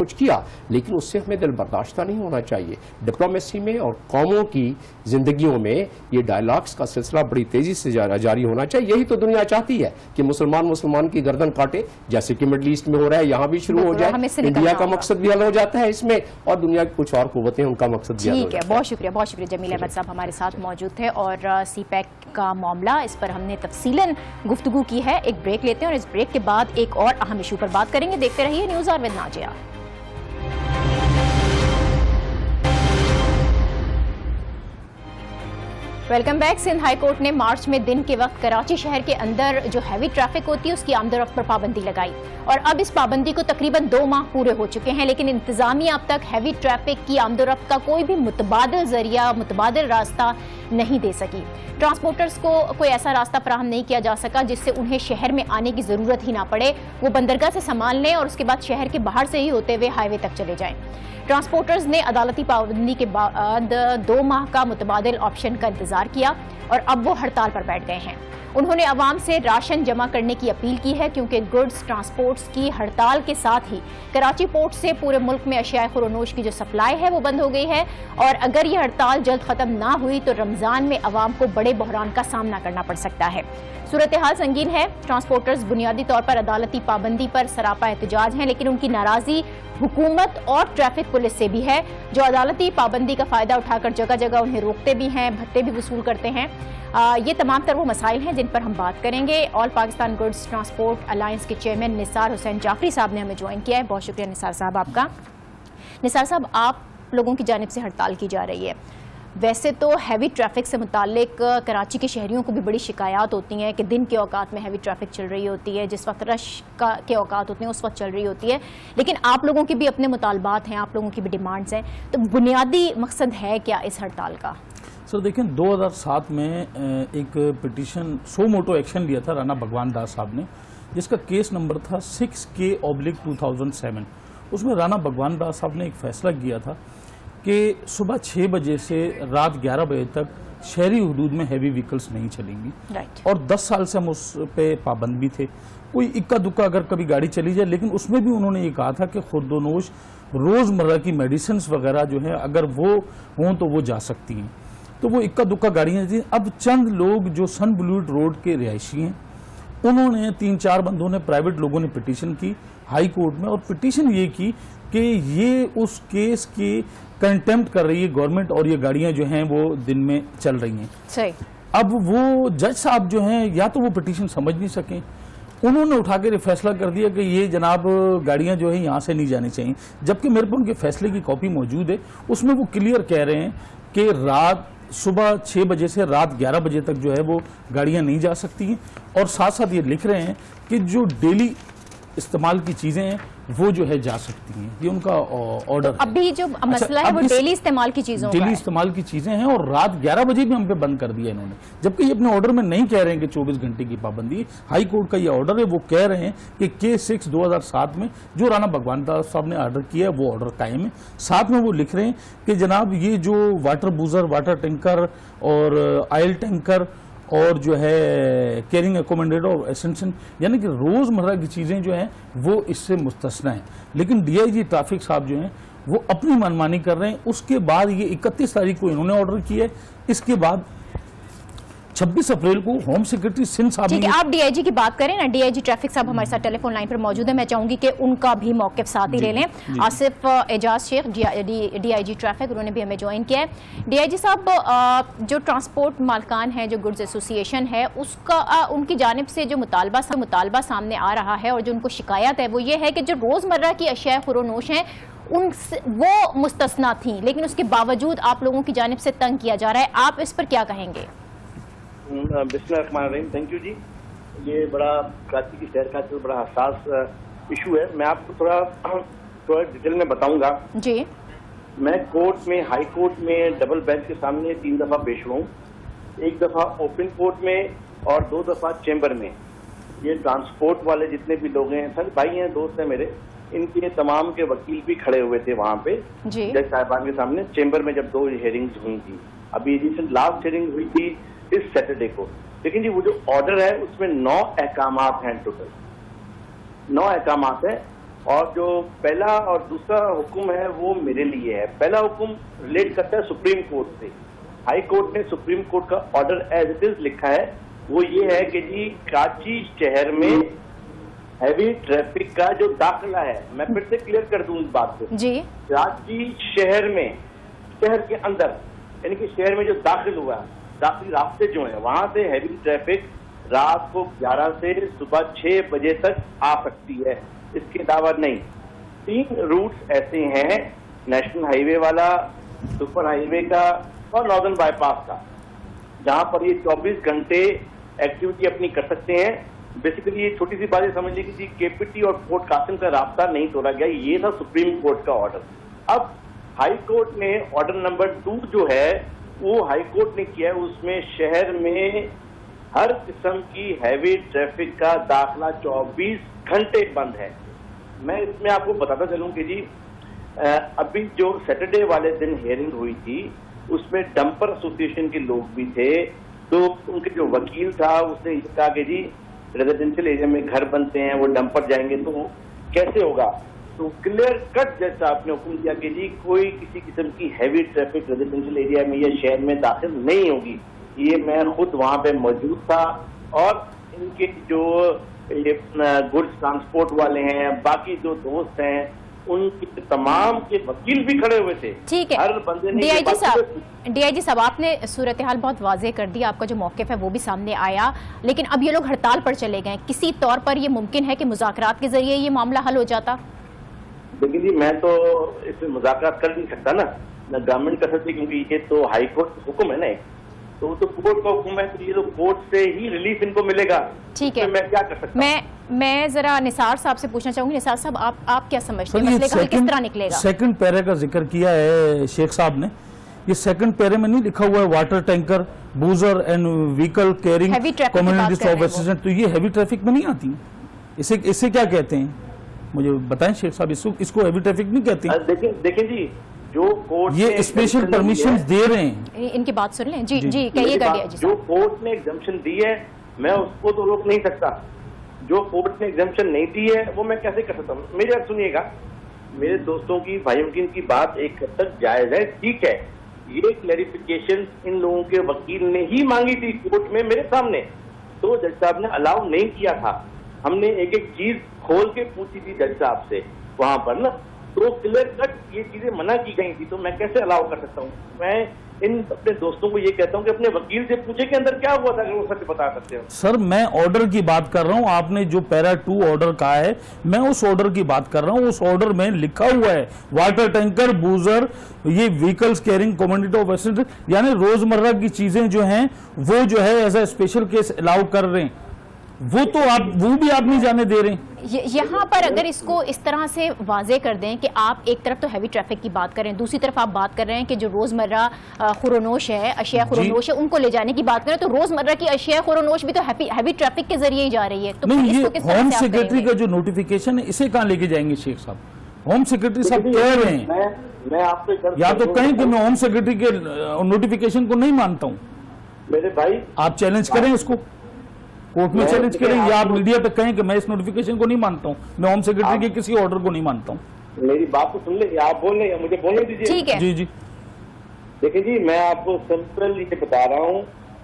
کچھ کیا، لیکن اس سے ہمیں دل برداشتہ نہیں ہونا چاہیے. ڈپلومیسی میں اور قوموں کی زندگیوں میں یہ ڈائلاگس کا سلسلہ بڑی تیزی سے جاری ہونا چاہیے. یہی تو دنیا چاہتی ہے کہ مسلمان کی گردن کاٹے، جیسے کہ مڈل ایسٹ میں ہو رہا ہے، یہاں بھی شروع ہو جائے. انڈیا کا مقصد بھی حل ہو جاتا ہے اس میں، اور دنیا کی کچھ اور قوتیں ان کا مقصد بھی حل ہو جاتا ہے. بہت شکریہ جمیل احمد صاحب ہمارے ساتھ موجود تھے، اور سی پیک کا معاملہ اس پر ہم نے تفصیلاً گفتگو کی ہے. ایک بریک لیتے ہیں اور اس بریک کے بعد ایک اور اہم ایشو پر بات کریں گے. دیکھتے رہیے news hour with Najia. Welcome back. Sindh high court نے مارچ میں دن کے وقت کراچی شہر کے اندر جو ہیوی ٹریفک ہوتی ہے اس کی آمد و رفت پر پابندی لگائی، اور اب اس پابندی کو تقریباً 2 ماہ پورے ہو چکے ہیں، لیکن انتظامیہ اب تک ہیوی ٹریفک کی آمد و رفت کا کوئی بھی متبادل ذریعہ، متبادل راستہ نہیں دے سکی. ٹرانسپورٹرز کو کوئی ایسا راستہ فراہم نہیں کیا جا سکا جس سے انہیں شہر میں آنے کی ضرورت ہی نہ پڑے، وہ بندرگاہ سے سامان لیں اور اس کے بعد شہر کے باہر سے ہی ہوتے ہوئے ہائی وے تک چلے جائیں. ٹرانسپورٹرز نے عدالتی پابندی کے بعد 2 ماہ کا متبادل آپشن کا انتظار کیا اور اب وہ ہڑتال پر بیٹھ گئے ہیں. انہوں نے عوام سے راشن جمع کرنے کی اپیل کی ہے، کیونکہ گڈز ٹرانسپورٹس کی ہڑتال کے ساتھ ہی کراچی پورٹ سے پورے ملک میں اشیاء خورونوش کی جو سپلائی ہے وہ بند ہو گئی ہے، اور اگر یہ ہڑتال جلد ختم نہ ہوئی تو رمضان میں عوام کو بڑے بحران کا سامنا کرنا پڑ سکتا ہے. صورتحال سنگین ہے. ٹرانسپورٹرز بنیادی طور پر عدالتی پابندی پر سراپا احتجاج ہیں، لیکن ان کی ناراضی حکومت اور ٹریفک پولیس سے بھی ہے، جو عدالتی پابندی کا فائدہ اٹھا کر جگہ جگہ انہیں روکتے بھی ہیں، بھتے بھی وصول کرتے ہیں. یہ تمام تر وہ مسائل ہیں جن پر ہم بات کریں گے. آل پاکستان گڈز ٹرانسپورٹ الائنس کے چیئرمین نثار حسین جعفری صاحب نے ہمیں جوائن کیا ہے. بہت شکریہ نثار صاحب آپ کا. نثار صاحب، آپ لوگوں کی جانب سے ہڑتال کی جا رہی ہے. ویسے تو ہیوی ٹریفک سے متعلق کراچی کے شہریوں کو بھی بڑی شکایات ہوتی ہیں کہ دن کے اوقات میں ہیوی ٹریفک چل رہی ہوتی ہے، جس وقت رش کے اوقات ہوتے ہیں اس وقت چل رہی ہوتی ہے، لیکن آپ لوگوں کی بھی اپنے مطالبات ہیں، آپ لوگوں کی بھی ڈیمانڈز ہیں. تو بنیادی مقصد ہے کیا اس ہڑتال کا؟ سر دیکھیں، 2007 میں ایک پٹیشن سو موٹو ایکشن لیا تھا رانا بھگوان داس صاحب نے، جس کا کیس نمبر تھا 6K/2007. اس میں رانا بھگوان داس صاحب نے ایک فیصلہ کیا تھا کہ صبح 6 بجے سے رات 11 بجے تک شہری حدود میں ہیوی وہیکلز نہیں چلیں گی، اور 10 سال سے ہم اس پہ پابند بھی تھے. کوئی اکا دکا اگر کبھی گاڑی چلی جائے، لیکن اس میں بھی انہوں نے یہ کہا تھا کہ خوردونوش روزمرہ کی میڈیسنز وغیرہ جو ہیں اگر وہ ہوں تو وہ جا سکتی ہیں. تو وہ اکا دکا گاڑیاں تھیں. اب چند لوگ جو سن بلوڈ روڈ کے رہائشی ہیں، انہوں نے 3-4 بندوں نے، پرائیویٹ لوگوں نے پٹیشن کی ہائی کورٹ میں، اور پٹیشن یہ کی کہ یہ اس کیس کی کنٹیمپٹ کر رہی ہے گورنمنٹ، اور یہ گاڑیاں جو ہیں وہ دن میں چل رہی ہیں. صحیح. اب وہ جج صاحب جو ہیں یا تو وہ پٹیشن سمجھ نہیں سکیں، انہوں نے اٹھا کے فیصلہ کر دیا کہ یہ جناب گاڑیاں جو ہیں یہاں سے نہیں جانی چاہیے، جبکہ میرے پاس ان کے فیصلے کی کاپی موجود ہے. اس میں وہ کلیئر کہہ رہے ہیں کہ صبح 6 بجے سے رات 11 بجے تک جو ہے وہ گاڑیاں نہیں جا سکتی ہیں، اور ساتھ ساتھ یہ لکھ رہے ہیں کہ جو ڈیلی استعمال کی چیزیں ہیں وہ جو ہے جا سکتی ہیں. یہ ان کا آرڈر. ابھی جو مسئلہ ہے وہ ڈیلی استعمال کی چیزوں کا ہے. ڈیلی استعمال کی چیزیں ہیں، اور رات 11 بجے بھی ہم پہ بند کر دیا انہوں نے، جبکہ یہ اپنے آرڈر میں نہیں کہہ رہے ہیں کہ 24 گھنٹے کی پابندی. ہائی کورٹ کا یہ آرڈر ہے. وہ کہہ رہے ہیں کہ K6/2007 میں جو رانا بھگوان داس صاحب نے آرڈر کیا ہے وہ آرڈر قائم ہے. ساتھ میں وہ لکھ رہے ہیں کہ جناب یہ جو واٹر بوزر، واٹر ٹینکر اور آئل ٹینکر اور جو ہے کیرنگ اکوموڈیٹر اور اسینشن، یعنی کہ روزمرہ کی چیزیں جو ہیں وہ اس سے مستثنی ہیں. لیکن DIG ٹریفک صاحب جو ہیں وہ اپنی منمانی کر رہے ہیں. اس کے بعد یہ 31 تاریخ کو انہوں نے آرڈر کیا ہے. اس کے بعد 26 اپریل کو ہوم سیکرٹری سندھ صاحب. ٹھیک ہے، آپ DIG کی بات کریں نا. DIG ٹریفک صاحب ہمارے ساتھ ٹیلی فون لائن پر موجود ہے. میں چاہوں گی کہ ان کا بھی موقف ساتھ ہی لے لیں. آصف اعجاز شیخ DIG ٹریفک، انہوں نے بھی ہمیں جوائن کیا ہے. DIG صاحب، جو ٹرانسپورٹ مالکان ہیں، جو گڈز ایسوسی ایشن ہے، اس کا ان کی جانب سے جو مطالبہ سامنے آ رہا ہے اور جو ان کو شکایت ہے وہ یہ ہے کہ جو روزمرہ کی اشیاء خورونوش ہیں وہ مستثنا تھیں، لیکن اس کے باوجود آپ لوگوں کی جانب سے تنگ کیا جا رہا ہے. آپ اس پر کیا کہیں گے؟ بسم اللہ الرحمن الرحیم. تھینک یو جی. یہ بڑا کراچی کی شہر کا بڑا حساس ایشو ہے. میں آپ کو تھوڑا ڈیٹیل میں بتاؤں گا. جی. میں کورٹ میں، ہائی کورٹ میں ڈبل بینچ کے سامنے 3 دفعہ پیش ہوا ہوں. 1 دفعہ اوپن کورٹ میں اور 2 دفعہ چیمبر میں. یہ ٹرانسپورٹ والے جتنے بھی لوگ ہیں، سر بھائی ہیں، دوست ہیں میرے، ان کے تمام کے وکیل بھی کھڑے ہوئے تھے وہاں پہ جج صاحبان کے سامنے. چیمبر میں جب 2 ہیئرنگز ہوئی تھی، ابھی ریسنٹ لاسٹ ہیئرنگ ہوئی تھی اس سیٹرڈے کو. لیکن جی وہ جو آرڈر ہے اس میں 9 احکامات ہیں. ٹوٹل 9 احکامات ہیں. اور جو پہلا اور دوسرا حکم ہے وہ میرے لیے ہے. پہلا حکم ریلیٹ کرتا ہے سپریم کورٹ سے. ہائی کورٹ نے سپریم کورٹ کا آرڈر ایز اٹ از لکھا ہے. وہ یہ ہے کہ جی کراچی شہر میں ہیوی ٹریفک کا جو داخلہ ہے, میں پھر سے کلیئر کر دوں اس بات کو جی, کراچی شہر میں, شہر کے اندر یعنی کہ شہر میں جو داخل ہوا ہے, داخلی راستے جو ہیں وہاں سے ہیوی ٹریفک رات کو 11 سے صبح 6 بجے تک آ سکتی ہے, اس کے علاوہ نہیں. 3 روٹس ایسے ہیں, نیشنل ہائی وے والا, سپر ہائی وے کا اور ناردرن بائی پاس کا, جہاں پر یہ 24 گھنٹے ایکٹیویٹی اپنی کر سکتے ہیں. بیسیکلی یہ چھوٹی سی باتیں سمجھ لی کہ کے پی ٹی اور فورٹ قاسم کا رابطہ نہیں توڑا گیا, یہ تھا سپریم کورٹ کا آرڈر. اب ہائی کورٹ نے آرڈر نمبر 2 جو ہے وہ ہائی کورٹ نے کیا ہے, اس میں شہر میں ہر قسم کی ہیوی ٹریفک کا داخلہ 24 گھنٹے بند ہے. میں اس میں آپ کو بتاتا چلوں کہ جی ابھی جو سیٹرڈے والے دن ہیئرنگ ہوئی تھی اس میں ڈمپر ایسوسی ایشن کے لوگ بھی تھے, تو ان کے جو وکیل تھا اس نے کہا کہ جی ریزیڈینشیل ایریا میں گھر بنتے ہیں, وہ ڈمپر جائیں گے تو کیسے ہوگا. تو کلیئر کٹ جیسا آپ نے حکم دیا کہ جی کوئی کسی قسم کی ہیوی ٹریفک ریزیڈینشیل ایریا میں یا شہر میں داخل نہیں ہوگی. یہ میں خود وہاں پہ موجود تھا, اور ان کے جو گڈس ٹرانسپورٹ والے ہیں, باقی جو دوست ہیں, ان کے تمام کے وکیل بھی کھڑے ہوئے تھے. ٹھیک ہے ہر بندے نے ڈی آئی جی صاحب, آپ نے صورتحال بہت واضح کر دی, آپ کا جو موقف ہے وہ بھی سامنے آیا, لیکن اب یہ لوگ ہڑتال پر چلے گئے. کسی طور پر یہ ممکن ہے کہ مذاکرات کے ذریعے یہ معاملہ حل ہو جاتا؟ دیکھیں جی میں تو اس میں مذاکرات کر نہیں سکتا نا, گورنمنٹ کر سکتی, کیونکہ یہ تو ہائی کورٹ کا حکم ہے نا, تو وہ تو کورٹ کا حکم ہے, تو یہ تو کورٹ سے ہی ریلیف ان کو ملے گا. ٹھیک ہے, میں کیا کر سکتا ہوں. میں ذرا نثار صاحب سے پوچھنا چاہوں گی. نثار صاحب آپ کیا سمجھتے ہیں, مسئلے کا حل کس طرح نکلے گا؟ سیکنڈ پیرے کا ذکر کیا ہے شیخ صاحب نے, یہ سیکنڈ پیرے میں نہیں لکھا ہوا ہے water tanker, bowser and vehicle carrying communities of western, تو یہ ہیوی ٹریفک میں نہیں آتی ہیں. اسے کیا کہتے ہیں مجھے بتائیں شیخ صاحب, اس کو ہیوی ٹریفک نہیں کہتے ہیں. دیکھیں جی جو کورٹ یہ اسپیشل پرمیشنز دے رہے ہیں, ان کی بات سن لیں. جی جی کہیے گا. جو کورٹ نے ایگزمپشن دی ہے میں اس کو تو روک نہیں سکتا, جو کورٹ نے ایگزمپشن نہیں دی ہے وہ میں کیسے کر سکتا ہوں. میری بات سنیے گا, میرے دوستوں کی, بھائیوں کی, ان کی بات ایک حد تک جائز ہے, ٹھیک ہے. یہ کلیریفیکیشن ان لوگوں کے وکیل نے ہی مانگی تھی کورٹ میں میرے سامنے, تو جج صاحب نے الاؤ نہیں کیا تھا. ہم نے ایک ایک چیز کھول کے پوچھی تھی جج صاحب سے وہاں پر نا, تو کلیئر کٹ یہ چیزیں منع کی گئی تھی, تو میں کیسے الاؤ کر سکتا ہوں. میں ان اپنے دوستوں کو یہ کہتا ہوں کہ اپنے وکیل سے پوچھے کہ اندر کیا ہوا تھا, اگر وہ سچ بتا سکتے ہو. سر میں آرڈر کی بات کر رہا ہوں, آپ نے جو پیرا 2 آرڈر کہا ہے میں اس آرڈر کی بات کر رہا ہوں. اس آرڈر میں لکھا ہوا ہے واٹر ٹینکر, بوزر, یہ vehicles caring community of western, یعنی روزمرہ کی چیزیں جو ہیں وہ جو ہے as a special case allow کر رہے ہیں. وہ بھی آپ نہیں جانے دے رہے ہیں. یہاں پر اگر اس کو اس طرح سے واضح کر دیں کہ آپ ایک طرف تو ہیوی ٹریفک کی بات کر رہے ہیں, دوسری طرف آپ بات کر رہے ہیں کہ جو روزمرہ خورونوش ہے, اشیاء خورونوش ہے, ان کو لے جانے کی بات کریں, تو روزمرہ کی اشیاء خورونوش بھی تو ہیوی ٹریفک کے ذریعے ہی جا رہی ہے. تو نہیں, یہ ہوم سیکرٹری کا جو نوٹیفیکیشن ہے اسے کہاں لے کے جائیں گے شیخ صاحب؟ ہوم سیکرٹری صاحب کہہ رہے ہیں, یا تو کہیں کہ میں ہوم سیکرٹری کے نوٹیفیکیشن کو نہیں مانتا ہوں. میرے بھائی آپ چیلنج کریں اس کو, کورٹ میں چیلنج کریں, یا آپ میڈیا تک کہیں کہ میں اس نوٹیفیکیشن کو نہیں مانتا ہوں, میں ہوم سیکرٹری کے کسی آرڈر کو نہیں مانتا ہوں. میری بات تو سن لیں, آپ بول لیں, مجھے بولنے دیجیے. ٹھیک ہے. جی جی دیکھیں جی, میں آپ کو سمپل یہ بتا رہا ہوں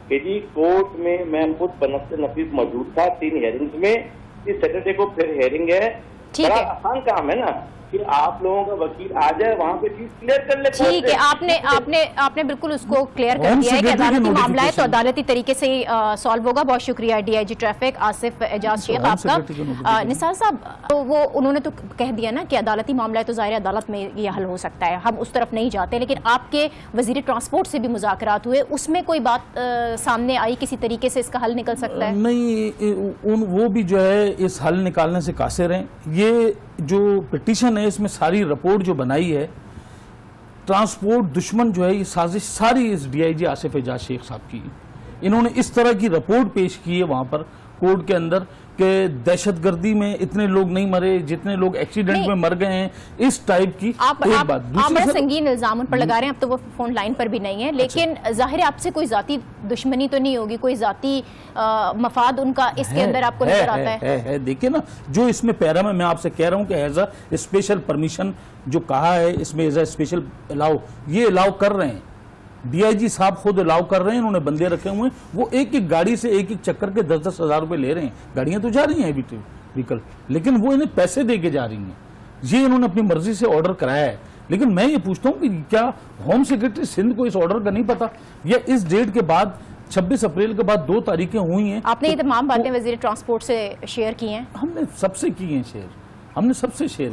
کہ جی کورٹ میں خود بنفسِ نفیس موجود تھا 3 ہیئرنگز میں. اس سیٹرڈے کو پھر ہیئرنگ ہے. بڑا آسان کام ہے نا کہ آپ لوگوں کا وکیل آ جائے وہاں پہ چیز کلیئر کر لے. ٹھیک ہے, آپ نے بالکل اس کو کلیئر کر دیا ہے کہ عدالتی معاملہ ہے تو عدالتی طریقے سے ہی سالو ہوگا. بہت شکریہ D I G traffic Asif Ijaz Shaikh آپ کا. نثار صاحب, وہ انہوں نے تو کہہ دیا نا کہ عدالتی معاملہ ہے تو ظاہر عدالت میں یہ حل ہو سکتا ہے, ہم اس طرف نہیں جاتے, لیکن آپ کے وزیر ٹرانسپورٹ سے بھی مذاکرات ہوئے, اس میں کوئی بات سامنے آئی کسی طریقے سے اس کا حل نکل سکتا ہے؟ نہیں, وہ بھی جو ہے اس حل نکالنے سے قاصر ہیں. یہ جو پٹیشن ہے اس میں ساری رپورٹ جو بنائی ہے, ٹرانسپورٹ دشمن جو ہے, یہ سازش ساری اس ڈی آئی جی آصف اعجاز شیخ صاحب کی. انہوں نے اس طرح کی رپورٹ پیش کی ہے وہاں پر کورٹ کے اندر کہ دہشت گردی میں اتنے لوگ نہیں مرے جتنے لوگ ایکسیڈنٹ میں مر گئے ہیں، اس ٹائپ کی ایک بات. آپ بڑا سنگین الزام ان پر لگا رہے ہیں. اب تو وہ فون لائن پر بھی نہیں ہے، لیکن ظاہر ہے آپ سے کوئی ذاتی دشمنی تو نہیں ہوگی، کوئی ذاتی مفاد ان کا اس کے اندر آپ کو نظر آتا ہے؟ دیکھیں نا، جو اس میں پیرا میں آپ سے کہہ رہا ہوں کہ ایز اے اسپیشل پرمیشن جو کہا ہے، اس میں ایز اے اسپیشل الاؤ، یہ الاؤ کر رہے ہیں. ڈی آئی جی صاحب خود الاؤ کر رہے ہیں، انہوں نے بندے رکھے ہوئے ہیں، وہ ایک ایک گاڑی سے ایک ایک چکر کے 10-10 ہزار روپے لے رہے ہیں. گاڑیاں تو جا رہی ہیں ویکل، لیکن وہ انہیں پیسے دے کے جا رہی ہیں. یہ انہوں نے اپنی مرضی سے آرڈر کرایا ہے. لیکن میں یہ پوچھتا ہوں کہ کیا ہوم سیکرٹری سندھ کو اس آرڈر کا نہیں پتا، یا اس ڈیٹ کے بعد 26 اپریل کے بعد 2 تاریخیں ہوئی ہیں؟ آپ نے یہ تمام باتیں وزیر ٹرانسپورٹ سے شیئر کی ہیں؟ ہم نے سب سے کی ہیں شیئر، ہم نے سب سے شیئر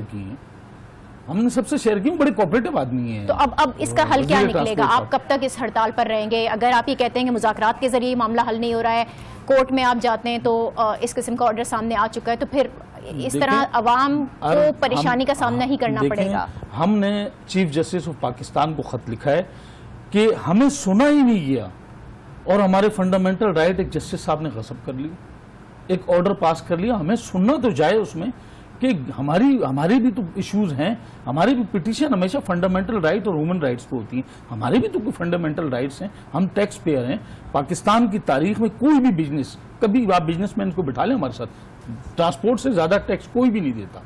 کی ہیں، بڑے کوپریٹو آدمی ہیں. تو اب اس کا حل کیا نکلے گا؟ آپ کب تک اس ہڑتال پر رہیں گے؟ اگر آپ یہ کہتے ہیں کہ مذاکرات کے ذریعے معاملہ حل نہیں ہو رہا ہے، کورٹ میں آپ جاتے ہیں تو اس قسم کا آرڈر سامنے آ چکا ہے، تو پھر اس طرح عوام کو پریشانی کا سامنا ہی کرنا پڑے گا. ہم نے چیف جسٹس آف پاکستان کو خط لکھا ہے کہ ہمیں سنا ہی نہیں گیا، اور ہمارے فنڈامنٹل رائٹ ایک جسٹس صاحب نے غصب کر لی، ایک آرڈر پاس کر لیا. ہمیں سننا تو جائے اس میں کہ ہمارے بھی تو ایشوز ہیں، ہماری بھی پٹیشن ہمیشہ فنڈامنٹل رائٹ اور ہیومن رائٹس پہ ہوتی ہیں. ہمارے بھی تو کوئی فنڈامنٹل رائٹس ہیں، ہم ٹیکس پیئر ہیں. پاکستان کی تاریخ میں کوئی بھی بزنس، کبھی آپ بزنس مین کو بٹھا لیں ہمارے ساتھ، ٹرانسپورٹ سے زیادہ ٹیکس کوئی بھی نہیں دیتا.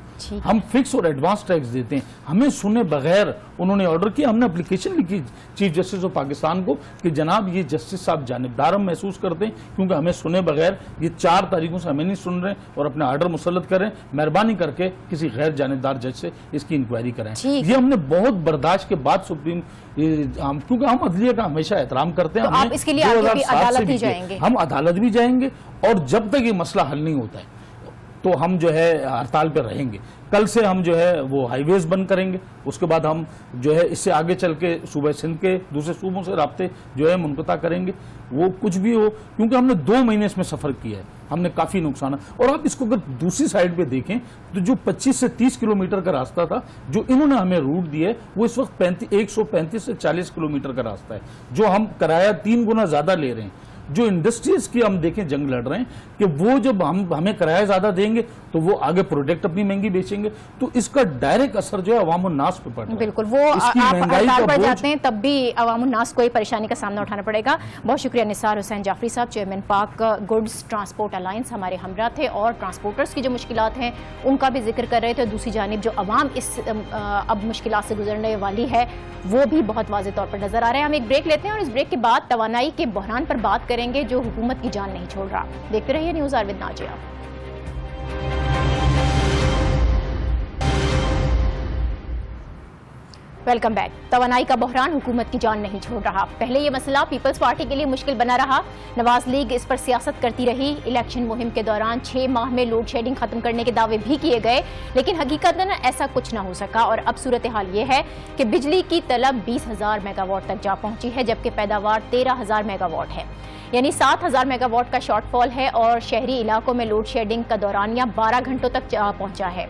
ہم فکس اور ایڈوانس ٹیکس دیتے ہیں. ہمیں سنے بغیر انہوں نے آرڈر کیا. ہم نے اپلیکیشن لکھی چیف جسٹس آف پاکستان کو کہ جناب یہ جسٹس صاحب جانبدار ہم محسوس کرتے ہیں، کیونکہ ہمیں سنے بغیر یہ 4 تاریخوں سے ہمیں نہیں سن رہے اور اپنا آرڈر مسلط کریں. مہربانی کر کے کسی غیر جانبدار جج سے اس کی انکوائری کریں. یہ ہم نے بہت برداشت کے بعد سپریم، کیونکہ ہم عدلیہ کا ہمیشہ احترام کرتے ہیں. آپ اس کے لیے عدالت ہی جائیں گے؟ ہم عدالت بھی جائیں گے، اور جب تک یہ مسئلہ حل نہیں ہوتا ہے تو ہم جو ہے ہڑتال پہ رہیں گے. کل سے ہم جو ہے وہ ہائی ویز بند کریں گے. اس کے بعد ہم جو ہے اس سے آگے چل کے صوبہ سندھ کے دوسرے صوبوں سے رابطے جو ہے منقطع کریں گے. وہ کچھ بھی ہو، کیونکہ ہم نے 2 مہینے اس میں سفر کیا ہے، ہم نے کافی نقصان. اور آپ اس کو اگر دوسری سائڈ پہ دیکھیں تو جو 25 سے 30 کلومیٹر کا راستہ تھا جو انہوں نے ہمیں روٹ دیا ہے، وہ اس وقت 135 سے 40 کلومیٹر کا راستہ ہے، جو ہم کرایہ 3 گنا زیادہ لے رہے ہیں. جو انڈسٹریز کی ہم دیکھیں جنگ لڑ رہے ہیں کہ وہ جب ہمیں کرایہ زیادہ دیں گے تو وہ آگے پروڈکٹ اپنی مہنگی بیچیں گے، تو اس کا ڈائریکٹ اثر جو ہے عوام الناس پہ پڑ رہا ہے. بالکل، وہ آپ ہڑتال پر جاتے ہیں تب بھی عوام الناس کو پریشانی کا سامنا اٹھانا پڑے گا. بہت شکریہ نثار حسین جعفری صاحب، چیئرمین پاک گڈز ٹرانسپورٹ الائنس، ہمارے ہمراہ تھے اور ٹرانسپورٹرز کی جو مشکلات ہیں ان کا بھی ذکر کر رہے تھے. دوسری جانب جو عوام اس اب مشکلات سے گزرنے والی ہے وہ بھی بہت واضح طور پر نظر آ رہے ہیں. ہم ایک بریک لیتے ہیں اور اس بریک کے بعد توانائی کے بحران پر بات کریں گے جو حکومت کی جان نہیں چھوڑ رہا. دیکھتے رہیے news hour with Najia. Welcome back. توانائی کا بحران حکومت کی جان نہیں چھوڑ رہا. پہلے یہ مسئلہ پیپلز پارٹی کے لیے مشکل بنا رہا. نواز لیگ اس پر سیاست کرتی رہی. الیکشن مہم کے دوران 6 ماہ میں لوڈ شیڈنگ ختم کرنے کے دعوے بھی کیے گئے، لیکن حقیقتاً ایسا کچھ نہ ہو سکا. اور اب صورتحال یہ ہے کہ بجلی کی طلب 20,000 میگا واٹ تک جا پہنچی ہے، جبکہ پیداوار 13,000 میگا واٹ ہے، یعنی 7,000 میگا واٹ کا شارٹ فال ہے. اور شہری علاقوں میں لوڈ شیڈنگ کا دورانیہ 12 گھنٹوں تک پہنچا ہے.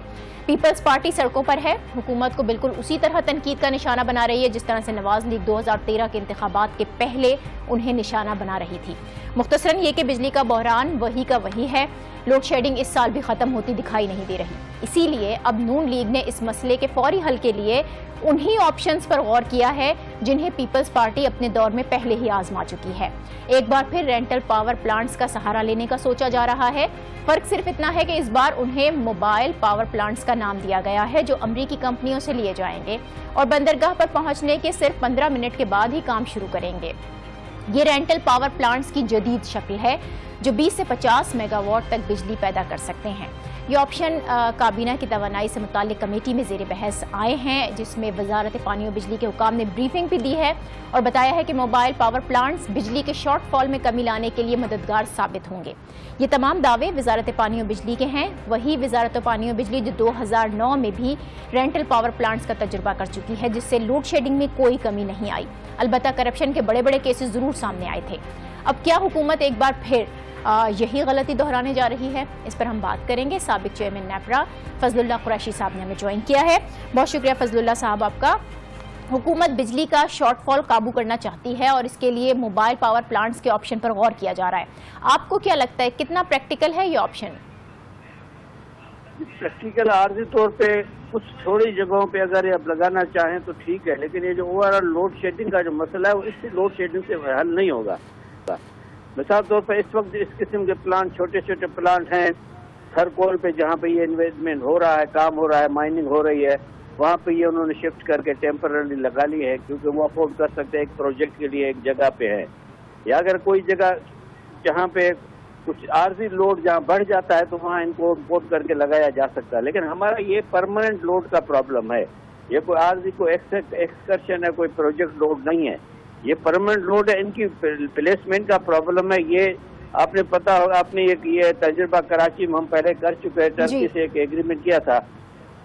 پیپلز پارٹی سڑکوں پر ہے. حکومت کو بالکل اسی طرح تنقید کا نشانہ بنا رہی ہے جس طرح سے نواز لیگ 2013 کے انتخابات کے پہلے انہیں نشانہ بنا رہی تھی. مختصراً یہ کہ بجلی کا بحران وہی کا وہی ہے. لوڈ شیڈنگ اس سال بھی ختم ہوتی دکھائی نہیں دے رہی. اسی لیے اب نون لیگ نے اس مسئلے کے فوری حل کے لیے انہی آپشنز پر غور کیا ہے جنہیں پیپلز پارٹی اپنے دور میں پہلے ہی آزما چکی ہے. ایک بار پھر رینٹل پاور پلانٹس کا سہارا لینے کا سوچا جا رہا ہے. فرق صرف اتنا ہے کہ اس بار انہیں موبائل پاور پلانٹس کا نام دیا گیا ہے جو امریکی کمپنیوں سے لیے جائیں گے اور بندرگاہ پر پہنچنے کے صرف 15 منٹ کے بعد ہی کام شروع کریں گے. یہ رینٹل پاور پلانٹس کی جدید شکل ہے جو 20 سے 50 میگا واٹ تک بجلی پیدا کر سکتے ہیں. یہ آپشن کابینہ کی توانائی سے متعلق کمیٹی میں زیر بحث آئے ہیں جس میں وزارت پانی و بجلی کے حکام نے بریفنگ بھی دی ہے اور بتایا ہے کہ موبائل پاور پلانٹس بجلی کے شارٹ فال میں کمی لانے کے لیے مددگار ثابت ہوں گے. یہ تمام دعوے وزارت پانی و بجلی کے ہیں. وہی وزارت پانی و بجلی جو 2009 میں بھی رینٹل پاور پلانٹس کا تجربہ کر چکی ہے جس سے لوڈ شیڈنگ میں کوئی کمی نہیں آئی. البتہ کرپشن کے بڑے بڑے کیسز ضرور سامنے آئے تھے. اب کیا حکومت ایک بار پھر یہی غلطی دہرانے جا رہی ہے؟ اس پر ہم بات کریں گے. سابق چیئرمین نیپرا فضل اللہ قریشی صاحب نے ہمیں جوائن کیا ہے. بہت شکریہ فضل اللہ صاحب آپ کا. حکومت بجلی کا شارٹ فال قابو کرنا چاہتی ہے اور اس کے لیے موبائل پاور پلانٹس کے آپشن پر غور کیا جا رہا ہے. آپ کو کیا لگتا ہے کتنا پریکٹیکل ہے یہ آپشن؟ پریکٹیکل عارضی طور پہ کچھ تھوڑی جگہوں پہ اگر یہ آپ لگانا چاہیں تو ٹھیک ہے، لیکن یہ جو اوور آل لوڈ شیڈنگ کا جو مسئلہ ہے وہ اس لوڈ شیڈنگ سے حل نہیں ہوگا. مثال طور پر اس وقت اس قسم کے پلانٹ چھوٹے چھوٹے پلانٹ ہیں تھرکول پہ جہاں پہ یہ انویسٹمنٹ ہو رہا ہے، کام ہو رہا ہے، مائننگ ہو رہی ہے، وہاں پہ یہ انہوں نے شفٹ کر کے ٹیمپرری لگا لی ہے کیونکہ وہ افورڈ کر سکتے ہیں ایک پروجیکٹ کے لیے ایک جگہ پہ ہے. یا اگر کوئی جگہ جہاں پہ کچھ عارضی لوڈ جہاں بڑھ جاتا ہے تو وہاں ان کو امپورٹ کر کے لگایا جا سکتا ہے. لیکن ہمارا یہ پرماننٹ لوڈ کا پرابلم ہے، یہ کوئی عارضی کوئی ایکسکرشن ہے، کوئی پروجیکٹ لوڈ نہیں ہے، یہ پرماننٹ لوڈ ہے. ان کی پلیسمنٹ کا پرابلم ہے. یہ آپ نے پتا ہوگا، آپ نے یہ تجربہ کراچی میں ہم پہلے کر چکے ہیں، ٹرکی سے ایک ایگریمنٹ کیا تھا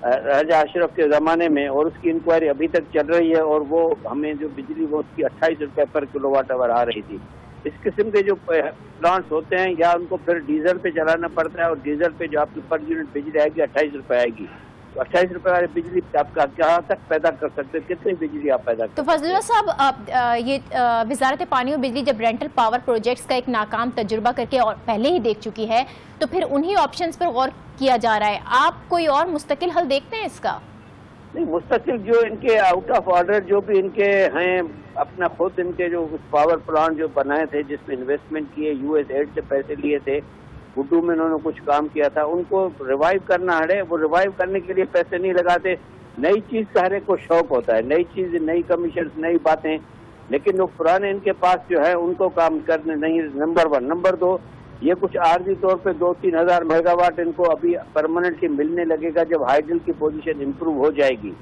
راجہ اشرف کے زمانے میں، اور اس کی انکوائری ابھی تک چل رہی ہے، اور وہ ہمیں جو بجلی وہ اس کی 28 روپے پر کلو واٹ آور آ رہی تھی. اس قسم کے جو پلانٹس ہوتے ہیں یا ان کو پھر ڈیزل پہ چلانا پڑتا ہے، اور ڈیزل پہ جو آپ کی پر یونٹ بجلی آئے گی 28 روپے آئے گی. تو 28 روپے والی بجلی آپ کا کہاں تک پیدا کر سکتے ہیں، کتنی بجلی آپ پیدا کر سکتے ہیں؟ تو فضل اللہ صاحب، یہ وزارت پانی اور بجلی جب رینٹل پاور پروجیکٹس کا ایک ناکام تجربہ کر کے اور پہلے ہی دیکھ چکی ہے تو پھر انہی آپشنز پر غور کیا جا رہا ہے. آپ کوئی اور مستقل حل دیکھتے ہیں اس کا؟ نہیں، مستقل جو ان کے آؤٹ آف آرڈر جو بھی ان کے ہیں، اپنا خود ان کے جو پاور پلانٹ جو بنائے تھے جس میں انویسٹمنٹ کیے، یو ایس ایڈ سے پیسے لیے تھے، اردو میں انہوں نے کچھ کام کیا تھا، ان کو ریوائیو کرنا ہے. وہ ریوائیو کرنے کے لیے پیسے نہیں لگاتے. نئی چیز کا ہر ایک کو شوق ہوتا ہے، نئی چیز، نئی کمیشن، نئی باتیں، لیکن وہ پرانے ان کے پاس جو ہے ان کو کام کرنے نہیں. نمبر 1. نمبر 2، یہ کچھ عارضی طور پہ 2-3 ہزار میگا واٹ ان کو ابھی پرماننٹلی ملنے لگے گا جب ہائیڈل کی پوزیشن امپروو ہو جائے گی.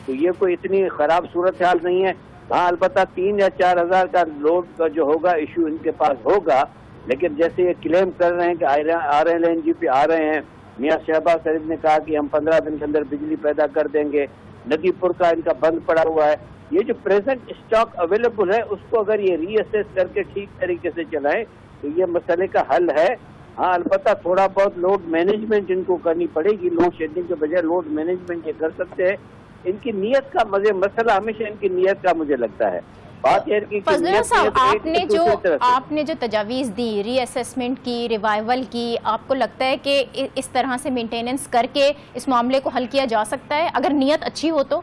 تو یہ کوئی اتنی خراب صورتحال نہیں ہے. ہاں، البتہ 3 یا 4 ہزار کا لوڈ کا جو ہوگا ایشو ان کے پاس ہوگا. لیکن جیسے یہ کلیم کر رہے ہیں کہ RLNG پہ آ رہے ہیں، میاں شہباز شریف نے کہا کہ ہم 15 دن کے اندر بجلی پیدا کر دیں گے. ندی پور کا ان کا بند پڑا ہوا ہے. یہ جو پریزنٹ اسٹاک اویلیبل ہے اس کو اگر یہ ری اسیس کر کے ٹھیک طریقے سے چلائیں تو یہ مسئلے کا حل ہے. ہاں، البتہ تھوڑا بہت لوڈ مینجمنٹ ان کو کرنی پڑے گی. لوڈ شیڈنگ کے بجائے لوڈ مینجمنٹ یہ کر سکتے ہیں. ان کی نیت کا مسئلہ ہمیشہ ان کی نیت کا مجھے لگتا ہے. بات یہ فضل اللہ صاحب، آپ نے جو تجاویز دی ری اسیسمنٹ کی، ریوائیول کی، آپ کو لگتا ہے کہ اس طرح سے مینٹیننس کر کے اس معاملے کو حل کیا جا سکتا ہے اگر نیت اچھی ہو تو؟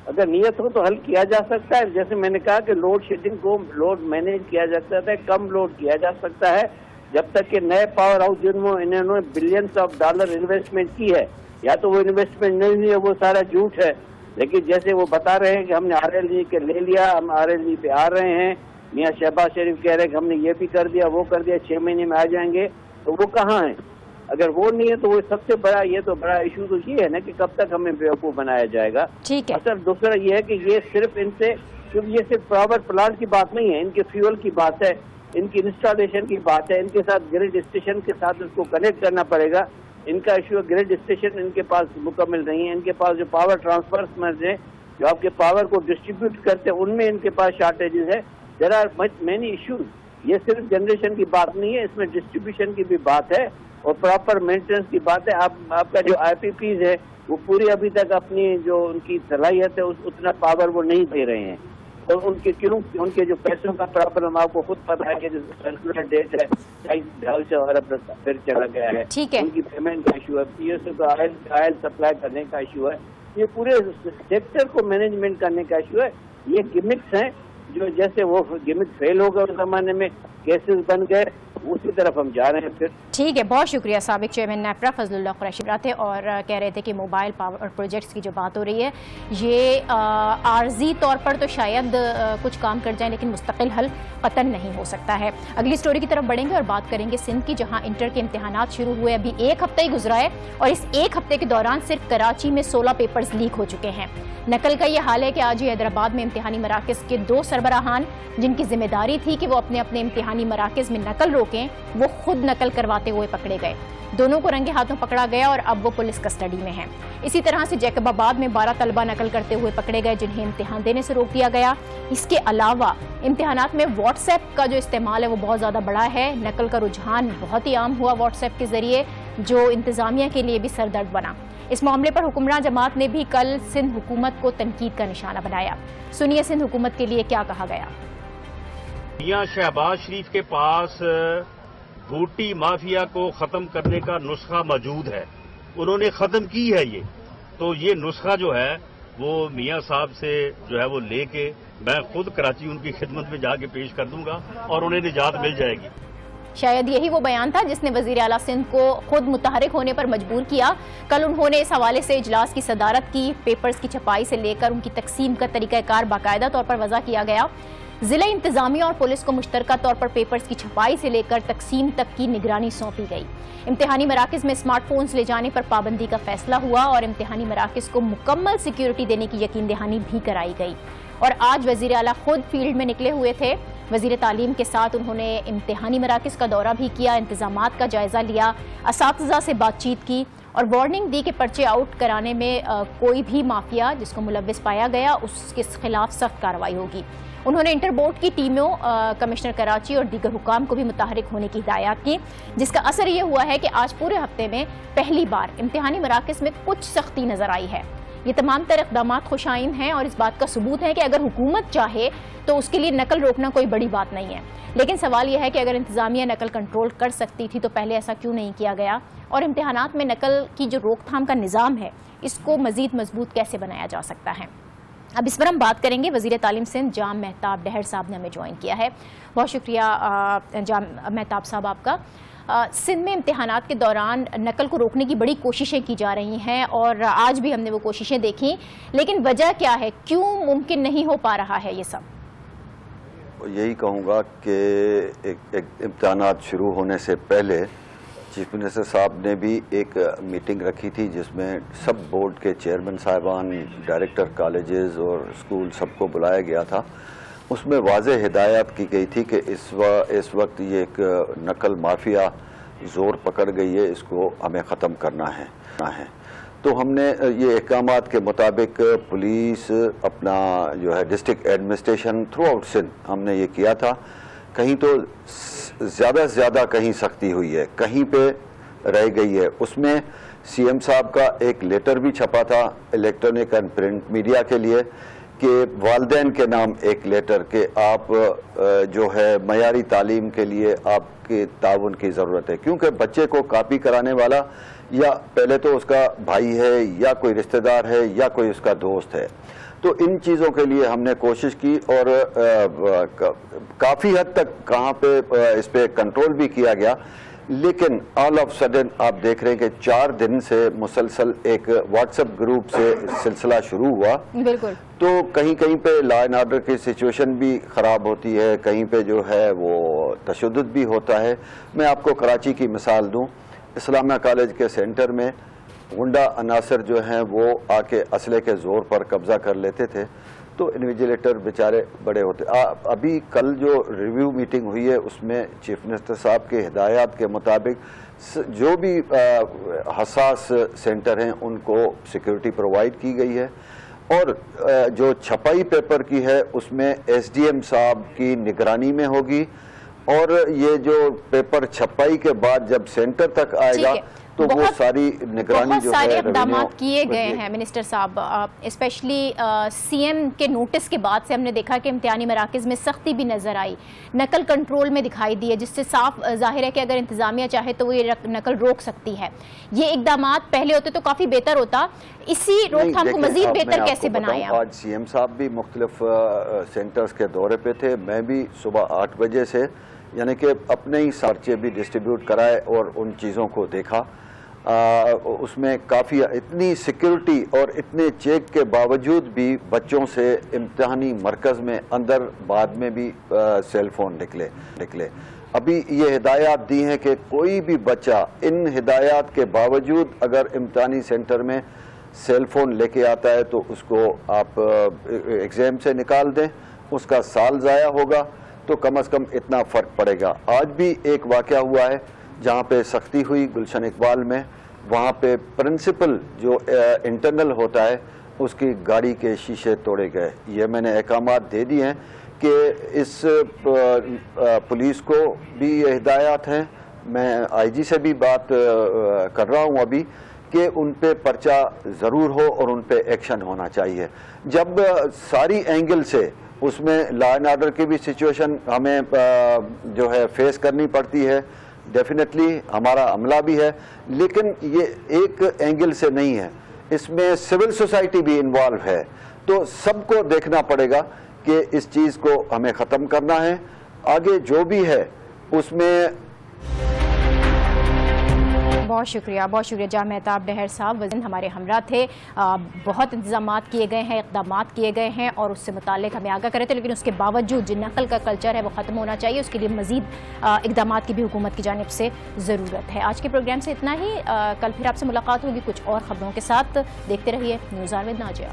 اگر نیت ہو تو حل کیا جا سکتا ہے. جیسے میں نے کہا کہ لوڈ شیڈنگ کو لوڈ مینیج کیا جا سکتا ہے، کم لوڈ کیا جا سکتا ہے. جب تک کہ نئے پاور ہاؤس جن میں انہوں نے بلینس آف ڈالر انویسٹمنٹ کی ہے، یا تو وہ انویسٹمنٹ نہیں ہے، وہ سارا جھوٹ ہے. لیکن جیسے وہ بتا رہے ہیں کہ ہم نے RLG کے لے لیا، ہم RLG پہ آ رہے ہیں، میاں شہباز شریف کہہ رہے ہیں کہ ہم نے یہ بھی کر دیا، وہ کر دیا، 6 مہینے میں آ جائیں گے، تو وہ کہاں ہیں؟ اگر وہ نہیں ہے تو وہ سب سے بڑا بڑا ایشو تو یہ ہے نا کہ کب تک ہمیں بیوقوف بنایا جائے گا. اصل دوسرا یہ ہے کہ یہ صرف ان سے، کیونکہ یہ صرف پاور پلانٹ کی بات نہیں ہے، ان کے فیول کی بات ہے، ان کی انسٹالیشن کی بات ہے. ان کے ساتھ گریڈ اسٹیشن کے ساتھ اس کو کنیکٹ کرنا پڑے گا. ان کا ایشو ہے گریڈ اسٹیشن ان کے پاس مکمل نہیں ہے. ان کے پاس جو پاور ٹرانسفارمرز ہیں جو آپ کے پاور کو ڈسٹریبیوٹ کرتے ہیں ان میں ان کے پاس شارٹیجز ہے. There are many issues. یہ صرف جنریشن کی بات نہیں ہے، اس میں ڈسٹریبیوشن کی بھی بات ہے اور پراپر مینٹیننس کی بات ہے. آپ کا جو IPPs ہے وہ پوری ابھی تک اپنی جو ان کی صلاحیت ہے اتنا پاور وہ نہیں دے رہے ہیں. اور ان کے جو پیسوں کا پرابلم آپ کو خود پتا ہے کہ جو سرکولر ڈیٹ ہے 250 ارب پھر چلا گیا ہے. ان کی پیمنٹ کا ایشو ہے، PSO کا آئل سپلائی کرنے کا ایشو ہے. یہ پورے سیکٹر کو مینجمنٹ کرنے کا ایشو ہے. یہ گمکس ہیں جو جیسے وہ گمک فیل ہو گئے اس زمانے میں، کیسز بن گئے، اسی طرف ہم جا رہے ہیں پھر. ٹھیک ہے، بہت شکریہ. سابق چیئرمین نیپرا فضل اللہ قریشی تھے اور کہہ رہے تھے کہ موبائل پاور پروجیکٹس کی جو بات ہو رہی ہے یہ عارضی طور پر تو شاید کچھ کام کر جائیں لیکن مستقل حل قطعاً نہیں ہو سکتا ہے. اگلی سٹوری کی طرف بڑھیں گے اور بات کریں گے سندھ کی، جہاں انٹر کے امتحانات شروع ہوئے ابھی 1 ہفتہ ہی گزرا ہے اور اس 1 ہفتے کے دوران صرف کراچی میں 16 پیپرز لیک ہو چکے ہیں. نقل کا یہ حال ہے کہ آج ہی حیدرآباد میں امتحانی مراکز کے 2 سربراہان جن کی ذمہ داری تھی کہ وہ اپنے امتحانی مراکز میں نقل روکیں، وہ خود نقل کرواتے ہوئے پکڑے گئے. دونوں کو رنگے ہاتھوں پکڑا گیا اور اب وہ پولیس کسٹڈی میں ہیں. اسی طرح سے جیکب آباد میں 12 طلبہ نقل کرتے ہوئے پکڑے گئے جنہیں امتحان دینے سے روک دیا گیا. اس کے علاوہ امتحانات میں واٹس ایپ کا جو استعمال ہے وہ بہت زیادہ بڑا ہے. نقل کا رجحان بہت ہی عام ہوا واٹس ایپ کے ذریعے، جو انتظامیہ کے لیے بھی سردرد بنا. اس معاملے پر حکمراں جماعت نے بھی کل سندھ حکومت کو تنقید کا نشانہ بنایا. سنیے سندھ حکومت کے لیے کیا کہا گیا. میاں شہباز شریف کے پاس بھوٹی مافیا کو ختم کرنے کا نسخہ موجود ہے. انہوں نے ختم کی ہے یہ. تو یہ نسخہ جو ہے وہ میاں صاحب سے جو ہے وہ لے کے میں خود کراچی ان کی خدمت میں جا کے پیش کر دوں گا اور انہیں نجات مل جائے گی. شاید یہی وہ بیان تھا جس نے وزیر اعلیٰ سندھ کو خود متحرک ہونے پر مجبور کیا. کل انہوں نے اس حوالے سے اجلاس کی صدارت کی. پیپرز کی چھپائی سے لے کر ان کی تقسیم کا طریقہ کار باقاعدہ طور پر وضع کیا گیا. ضلع انتظامیہ اور پولیس کو مشترکہ طور پر پیپرز کی چھپائی سے لے کر تقسیم تک کی نگرانی سونپی گئی. امتحانی مراکز میں اسمارٹ فونز لے جانے پر پابندی کا فیصلہ ہوا اور امتحانی مراکز کو مکمل سیکیورٹی دینے کی یقین دہانی بھی کرائی گئی. اور آج وزیر اعلیٰ خود فیلڈ میں نکلے ہوئے تھے. وزیر تعلیم کے ساتھ انہوں نے امتحانی مراکز کا دورہ بھی کیا, انتظامات کا جائزہ لیا, اساتذہ سے بات چیت کی اور وارننگ دی کہ پرچے آؤٹ کرانے میں کوئی بھی مافیا جس کو ملوث پایا گیا اس کے خلاف سخت کارروائی ہوگی. انہوں نے انٹر بورڈ کی ٹیموں, کمشنر کراچی اور دیگر حکام کو بھی متحرک ہونے کی ہدایات کی, جس کا اثر یہ ہوا ہے کہ آج پورے ہفتے میں پہلی بار امتحانی مراکز میں کچھ سختی نظر آئی ہے. یہ تمام تر اقدامات خوش آئند ہیں اور اس بات کا ثبوت ہے کہ اگر حکومت چاہے تو اس کے لیے نقل روکنا کوئی بڑی بات نہیں ہے. لیکن سوال یہ ہے کہ اگر انتظامیہ نقل کنٹرول کر سکتی تھی تو پہلے ایسا کیوں نہیں کیا گیا, اور امتحانات میں نقل کی جو روک تھام کا نظام ہے اس کو مزید مضبوط کیسے بنایا جا سکتا ہے. اب اس پر ہم بات کریں گے. وزیر تعلیم سندھ جام مہتاب ڈہر صاحب نے ہمیں جوائن کیا ہے. بہت شکریہ جام مہتاب صاحب آپ کا. سندھ میں امتحانات کے دوران نقل کو روکنے کی بڑی کوششیں کی جا رہی ہیں اور آج بھی ہم نے وہ کوششیں دیکھیں, لیکن وجہ کیا ہے, کیوں ممکن نہیں ہو پا رہا ہے یہ سب؟ یہی کہوں گا کہ امتحانات شروع ہونے سے پہلے چیف منسٹر صاحب نے بھی ایک میٹنگ رکھی تھی جس میں سب بورڈ کے چیئرمین صاحبان, ڈائریکٹر کالجز اور اسکول سب کو بلایا گیا تھا. اس میں واضح ہدایات کی گئی تھی کہ اس وقت یہ ایک نقل مافیا زور پکڑ گئی ہے, اس کو ہمیں ختم کرنا ہے. تو ہم نے یہ احکامات کے مطابق پولیس, اپنا جو ہے district administration through out Sindh ہم نے یہ کیا تھا. کہیں تو زیادہ سے زیادہ کہیں سختی ہوئی ہے, کہیں پہ رہ گئی ہے. اس میں سی ایم صاحب کا ایک لیٹر بھی چھپا تھا الیکٹرانک اینڈ پرنٹ میڈیا کے لیے کہ والدین کے نام ایک لیٹر کہ آپ جو ہے معیاری تعلیم کے لیے آپ کے تعاون کی ضرورت ہے, کیونکہ بچے کو کاپی کرانے والا یا پہلے تو اس کا بھائی ہے یا کوئی رشتہ دار ہے یا کوئی اس کا دوست ہے. تو ان چیزوں کے لیے ہم نے کوشش کی اور کافی حد تک کہاں پہ اس پہ کنٹرول بھی کیا گیا. لیکن آل آف سڈن آپ دیکھ رہے ہیں کہ 4 دن سے مسلسل ایک واٹس ایپ گروپ سے سلسلہ شروع ہوا. بالکل. تو کہیں کہیں پہ لا اینڈ آرڈر کی سچویشن بھی خراب ہوتی ہے, کہیں پہ جو ہے وہ تشدد بھی ہوتا ہے. میں آپ کو کراچی کی مثال دوں. اسلامیہ کالج کے سینٹر میں غنڈہ عناصر جو ہیں وہ آ کے اسلحے کے زور پر قبضہ کر لیتے تھے, تو انویجیلیٹر بیچارے بڑے ہوتے. ابھی کل جو ریویو میٹنگ ہوئی ہے اس میں چیف منسٹر صاحب کے ہدایات کے مطابق جو بھی حساس سینٹر ہیں ان کو سیکیورٹی پرووائڈ کی گئی ہے, اور جو چھپائی پیپر کی ہے اس میں ایس ڈی ایم صاحب کی نگرانی میں ہوگی, اور یہ جو پیپر چھپائی کے بعد جب سینٹر تک آئے گا تو وہ ساری نگرانی جو ہے بہت سارے اقدامات کیے گئے ہیں منسٹر صاحب. اسپیشلی سی ایم کے نوٹس کے بعد سے ہم نے دیکھا کہ امتحانی مراکز میں سختی بھی نظر آئی, نقل کنٹرول میں دکھائی دی ہے, جس سے صاف ظاہر ہے کہ اگر انتظامیہ چاہے تو وہ یہ نقل روک سکتی ہے. یہ اقدامات پہلے ہوتے تو کافی بہتر ہوتا. اسی روک تھام کو مزید بہتر کیسے بنایا؟ آج سی ایم صاحب بھی مختلف سینٹرز کے دورے پہ تھے. میں بھی صبح 8 بجے سے یعنی کہ اپنے ہی سرچے بھی ڈسٹریبیوٹ کرائے اور ان چیزوں کو دیکھا. اس میں کافی اتنی سیکیورٹی اور اتنے چیک کے باوجود بھی بچوں سے امتحانی مرکز میں اندر بعد میں بھی سیل فون نکلے. ابھی یہ ہدایات دی ہیں کہ کوئی بھی بچہ ان ہدایات کے باوجود اگر امتحانی سینٹر میں سیل فون لے کے آتا ہے تو اس کو آپ ایگزام سے نکال دیں, اس کا سال ضائع ہوگا, تو کم از کم اتنا فرق پڑے گا. آج بھی ایک واقعہ ہوا ہے جہاں پہ سختی ہوئی گلشن اقبال میں, وہاں پہ پرنسپل جو انٹرنل ہوتا ہے اس کی گاڑی کے شیشے توڑے گئے. یہ میں نے احکامات دے دی ہیں کہ اس پولیس کو بھی یہ ہدایات ہیں. میں آئی جی سے بھی بات کر رہا ہوں ابھی کہ ان پہ پرچہ ضرور ہو اور ان پہ ایکشن ہونا چاہیے. جب ساری اینگل سے اس میں لا اینڈ آرڈر کی بھی سچویشن ہمیں جو ہے فیس کرنی پڑتی ہے, ڈیفینیٹلی ہمارا عملہ بھی ہے، لیکن یہ ایک اینگل سے نہیں ہے، اس میں سول سوسائٹی بھی انوالو ہے، تو سب کو دیکھنا پڑے گا کہ اس چیز کو ہمیں ختم کرنا ہے. آگے جو بھی ہے اس میں بہت شکریہ جاں مہتاب ڈہر صاحب وزیر ہمارے ہمراہ تھے. بہت انتظامات کیے گئے ہیں، اقدامات کیے گئے ہیں اور اس سے متعلق ہمیں آگاہ کرے تھے، لیکن اس کے باوجود جو نقل کا کلچر ہے وہ ختم ہونا چاہیے، اس کے لیے مزید اقدامات کی بھی حکومت کی جانب سے ضرورت ہے. آج کے پروگرام سے اتنا ہی، کل پھر آپ سے ملاقات ہوگی کچھ اور خبروں کے ساتھ. دیکھتے رہیے نیوز آر ود ناجیہ.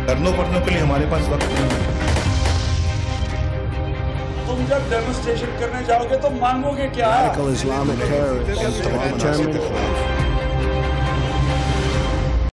کرنوں پڑھنے کے لیے ہمارے پاس وقت نہیں ہے. تم جب ڈیمونسٹریشن کرنے جاؤ گے تو مانگو گے کیا؟ Radical Islamic terrorists determined